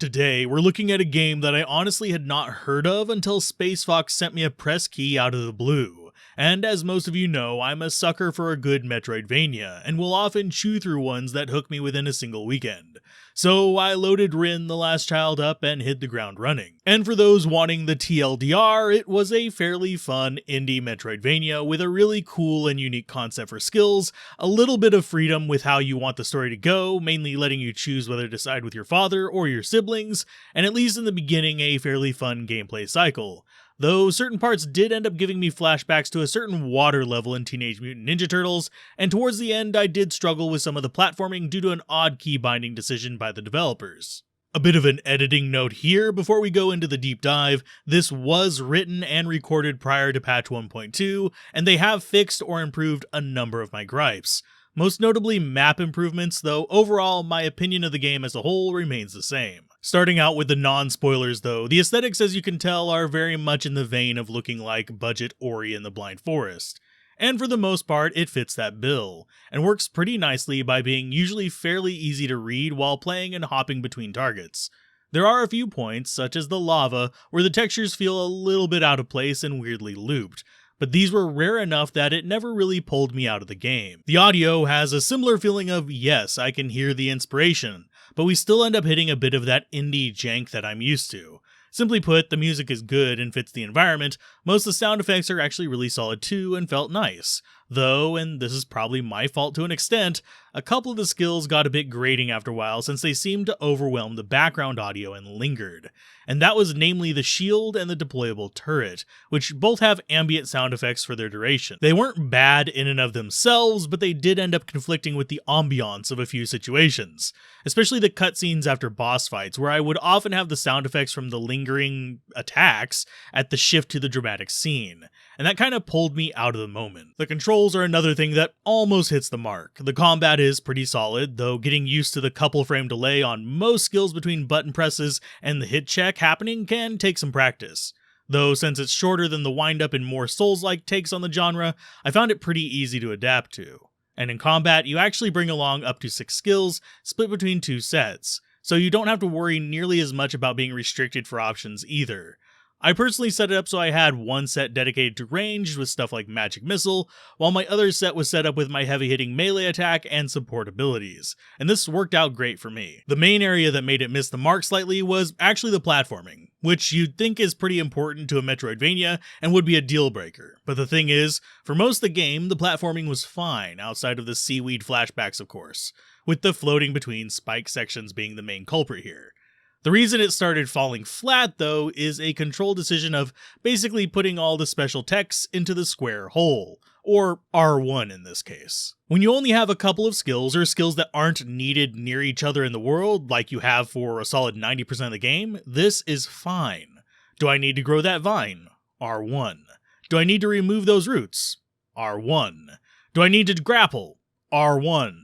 Today, we're looking at a game that I honestly had not heard of until Space Fox sent me a press key out of the blue. And as most of you know, I'm a sucker for a good Metroidvania, and will often chew through ones that hook me within a single weekend. So I loaded Rin the Last Child up and hit the ground running. And for those wanting the TLDR, it was a fairly fun indie Metroidvania with a really cool and unique concept for skills, a little bit of freedom with how you want the story to go, mainly letting you choose whether to side with your father or your siblings, and at least in the beginning a fairly fun gameplay cycle. Though certain parts did end up giving me flashbacks to a certain water level in Teenage Mutant Ninja Turtles, and towards the end I did struggle with some of the platforming due to an odd key binding decision by the developers. A bit of an editing note here before we go into the deep dive: this was written and recorded prior to patch 1.2, and they have fixed or improved a number of my gripes. Most notably map improvements, though overall my opinion of the game as a whole remains the same. Starting out with the non-spoilers though, the aesthetics as you can tell are very much in the vein of looking like budget Ori and the Blind Forest. And for the most part it fits that bill, and works pretty nicely by being usually fairly easy to read while playing and hopping between targets. There are a few points, such as the lava, where the textures feel a little bit out of place and weirdly looped, but these were rare enough that it never really pulled me out of the game. The audio has a similar feeling of, yes, I can hear the inspiration, but we still end up hitting a bit of that indie jank that I'm used to. Simply put, the music is good and fits the environment. Most of the sound effects are actually really solid too and felt nice. Though, and this is probably my fault to an extent, a couple of the skills got a bit grating after a while since they seemed to overwhelm the background audio and lingered. And that was namely the shield and the deployable turret, which both have ambient sound effects for their duration. They weren't bad in and of themselves, but they did end up conflicting with the ambiance of a few situations, especially the cutscenes after boss fights, where I would often have the sound effects from the lingering attacks at the shift to the dramatic scene, and that kind of pulled me out of the moment. The controls are another thing that almost hits the mark. The combat is pretty solid, though getting used to the couple frame delay on most skills between button presses and the hit check happening can take some practice. Though since it's shorter than the wind-up and more Souls-like takes on the genre, I found it pretty easy to adapt to. And in combat, you actually bring along up to 6 skills, split between 2 sets, so you don't have to worry nearly as much about being restricted for options either. I personally set it up so I had one set dedicated to ranged with stuff like Magic Missile, while my other set was set up with my heavy-hitting melee attack and support abilities, and this worked out great for me. The main area that made it miss the mark slightly was actually the platforming, which you'd think is pretty important to a Metroidvania and would be a deal breaker. But the thing is, for most of the game, the platforming was fine, outside of the seaweed flashbacks of course, with the floating between spike sections being the main culprit here. The reason it started falling flat, though, is a control decision of basically putting all the special texts into the square hole, or R1 in this case. When you only have a couple of skills, or skills that aren't needed near each other in the world, like you have for a solid 90% of the game, this is fine. Do I need to grow that vine? R1. Do I need to remove those roots? R1. Do I need to grapple? R1.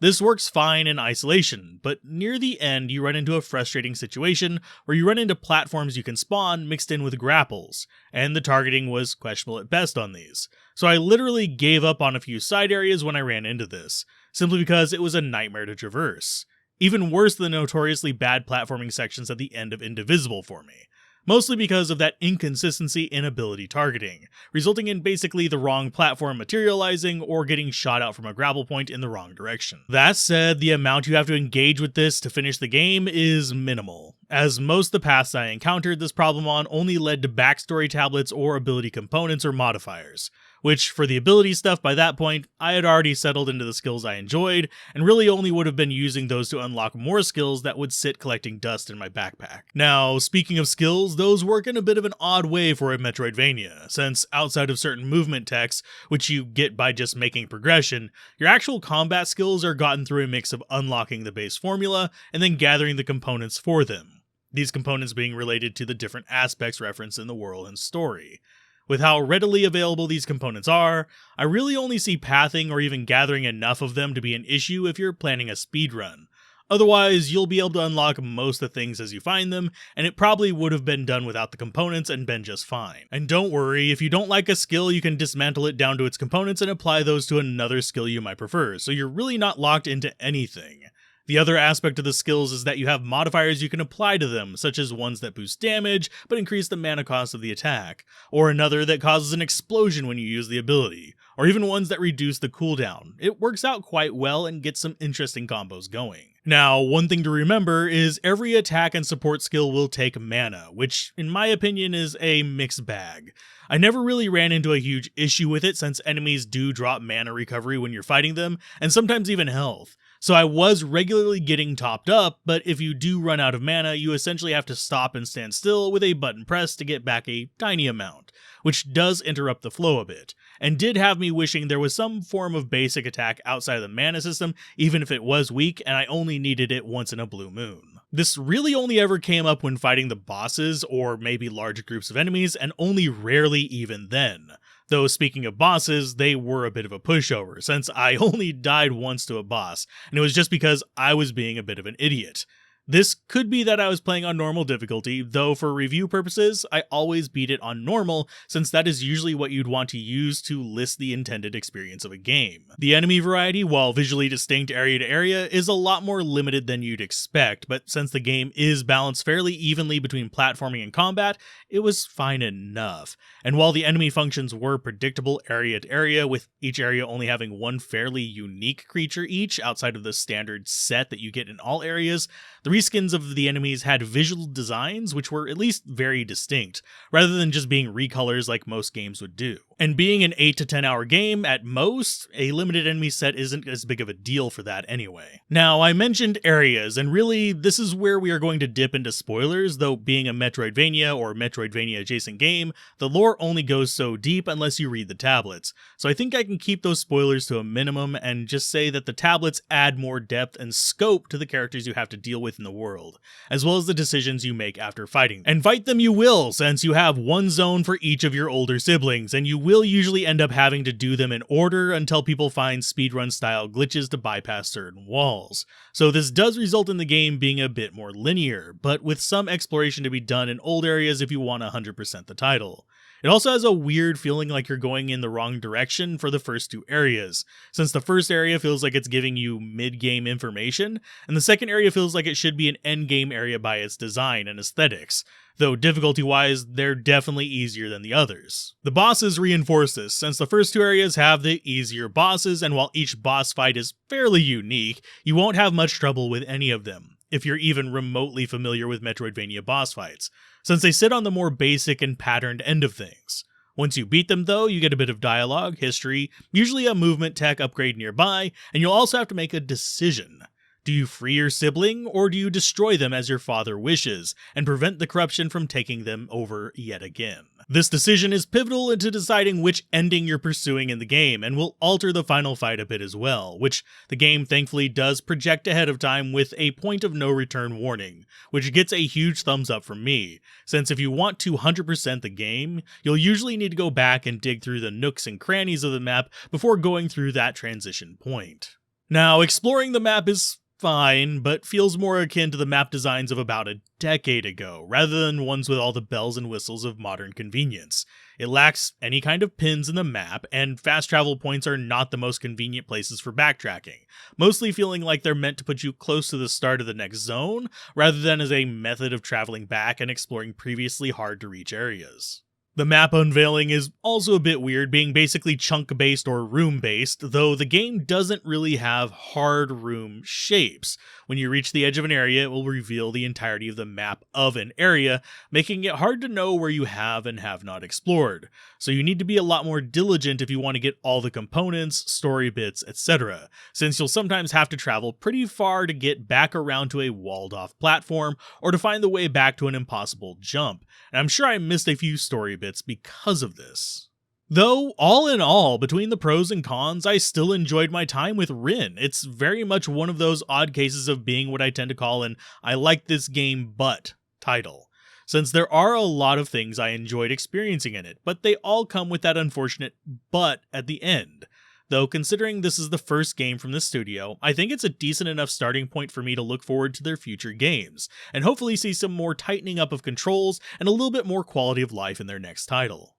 This works fine in isolation, but near the end you run into a frustrating situation where you run into platforms you can spawn mixed in with grapples, and the targeting was questionable at best on these. So I literally gave up on a few side areas when I ran into this, simply because it was a nightmare to traverse. Even worse than the notoriously bad platforming sections at the end of Indivisible for me. Mostly because of that inconsistency in ability targeting, resulting in basically the wrong platform materializing or getting shot out from a grapple point in the wrong direction. That said, the amount you have to engage with this to finish the game is minimal, as most of the paths I encountered this problem on only led to backstory tablets or ability components or modifiers, which for the ability stuff by that point, I had already settled into the skills I enjoyed, and really only would have been using those to unlock more skills that would sit collecting dust in my backpack. Now, speaking of skills, those work in a bit of an odd way for a Metroidvania, since outside of certain movement techs, which you get by just making progression, your actual combat skills are gotten through a mix of unlocking the base formula and then gathering the components for them. These components being related to the different aspects referenced in the world and story. With how readily available these components are, I really only see pathing or even gathering enough of them to be an issue if you're planning a speedrun. Otherwise, you'll be able to unlock most of the things as you find them, and it probably would have been done without the components and been just fine. And don't worry, if you don't like a skill, you can dismantle it down to its components and apply those to another skill you might prefer, so you're really not locked into anything. The other aspect of the skills is that you have modifiers you can apply to them, such as ones that boost damage but increase the mana cost of the attack, or another that causes an explosion when you use the ability, or even ones that reduce the cooldown. It works out quite well and gets some interesting combos going. Now, one thing to remember is every attack and support skill will take mana, which in my opinion is a mixed bag. I never really ran into a huge issue with it since enemies do drop mana recovery when you're fighting them, and sometimes even health. So I was regularly getting topped up, but if you do run out of mana, you essentially have to stop and stand still with a button press to get back a tiny amount, which does interrupt the flow a bit, and did have me wishing there was some form of basic attack outside of the mana system, even if it was weak and I only needed it once in a blue moon. This really only ever came up when fighting the bosses or maybe large groups of enemies, and only rarely even then. Though speaking of bosses, they were a bit of a pushover, since I only died once to a boss, and it was just because I was being a bit of an idiot. This could be that I was playing on normal difficulty, though for review purposes, I always beat it on normal, since that is usually what you'd want to use to list the intended experience of a game. The enemy variety, while visually distinct area to area, is a lot more limited than you'd expect, but since the game is balanced fairly evenly between platforming and combat, it was fine enough. And while the enemy functions were predictable area to area, with each area only having one fairly unique creature each outside of the standard set that you get in all areas, the reskins of the enemies had visual designs which were at least very distinct, rather than just being recolors like most games would do. And being an 8 to 10 hour game at most, a limited enemy set isn't as big of a deal for that anyway. Now, I mentioned areas, and really this is where we are going to dip into spoilers, though being a Metroidvania or Metroidvania adjacent game, the lore only goes so deep unless you read the tablets, so I think I can keep those spoilers to a minimum and just say that the tablets add more depth and scope to the characters you have to deal with in the world, as well as the decisions you make after fighting. And fight them you will, since you have one zone for each of your older siblings, and you will usually end up having to do them in order until people find speedrun style glitches to bypass certain walls. So this does result in the game being a bit more linear, but with some exploration to be done in old areas if you want to 100% the title. It also has a weird feeling like you're going in the wrong direction for the first two areas, since the first area feels like it's giving you mid-game information, and the second area feels like it should be an end-game area by its design and aesthetics, though difficulty-wise, they're definitely easier than the others. The bosses reinforce this, since the first two areas have the easier bosses, and while each boss fight is fairly unique, you won't have much trouble with any of them, if you're even remotely familiar with Metroidvania boss fights, since they sit on the more basic and patterned end of things. Once you beat them though, you get a bit of dialogue, history, usually a movement tech upgrade nearby, and you'll also have to make a decision. Do you free your sibling, or do you destroy them as your father wishes, and prevent the corruption from taking them over yet again? This decision is pivotal into deciding which ending you're pursuing in the game, and will alter the final fight a bit as well, which the game thankfully does project ahead of time with a point of no return warning, which gets a huge thumbs up from me, since if you want to 100% the game, you'll usually need to go back and dig through the nooks and crannies of the map before going through that transition point. Now, exploring the map is fine, but feels more akin to the map designs of about a decade ago, rather than ones with all the bells and whistles of modern convenience. It lacks any kind of pins in the map, and fast travel points are not the most convenient places for backtracking, mostly feeling like they're meant to put you close to the start of the next zone, rather than as a method of traveling back and exploring previously hard to reach areas. The map unveiling is also a bit weird, being basically chunk-based or room-based, though the game doesn't really have hard room shapes. When you reach the edge of an area, it will reveal the entirety of the map of an area, making it hard to know where you have and have not explored. So you need to be a lot more diligent if you want to get all the components, story bits, etc., since you'll sometimes have to travel pretty far to get back around to a walled-off platform, or to find the way back to an impossible jump, and I'm sure I missed a few story bits because of this. Though, all in all, between the pros and cons, I still enjoyed my time with Rin. It's very much one of those odd cases of being what I tend to call an "I like this game but" title, since there are a lot of things I enjoyed experiencing in it, but they all come with that unfortunate "but" at the end. Though considering this is the first game from the studio, I think it's a decent enough starting point for me to look forward to their future games, and hopefully see some more tightening up of controls and a little bit more quality of life in their next title.